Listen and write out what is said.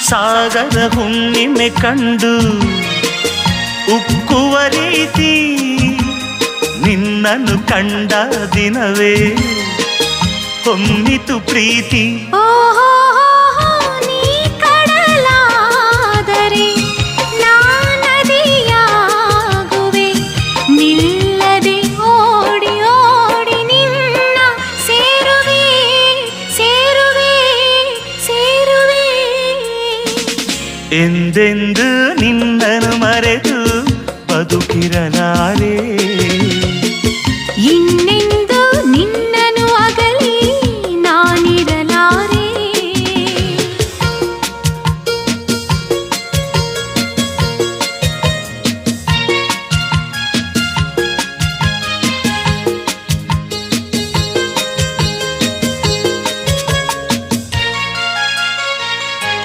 ಸಾಗರ ಹುಣ್ಣಿಮೆ ಕಂಡು ಉಕ್ಕುವ ರೀತಿ ನಿನ್ನನ್ನು ಕಂಡ ದಿನವೇ ಹೊಮ್ಮಿತು ಪ್ರೀತಿ. ನೀ ಕಡಲಾದರೆ ನಾನದಿಯಾಗುವೆ, ನಿಲ್ಲದೆ ಓಡಿ ಓಡಿ ನಿನ್ನ ಸೇರುವೆ ಸೇರುವೆ ಸೇರುವೆ. ಎಂದೆಂದು ನಿನ್ನನ್ನು ಮರೆತು ಬದುಕಿರಲಾರೆ. ಇನ್ನೆ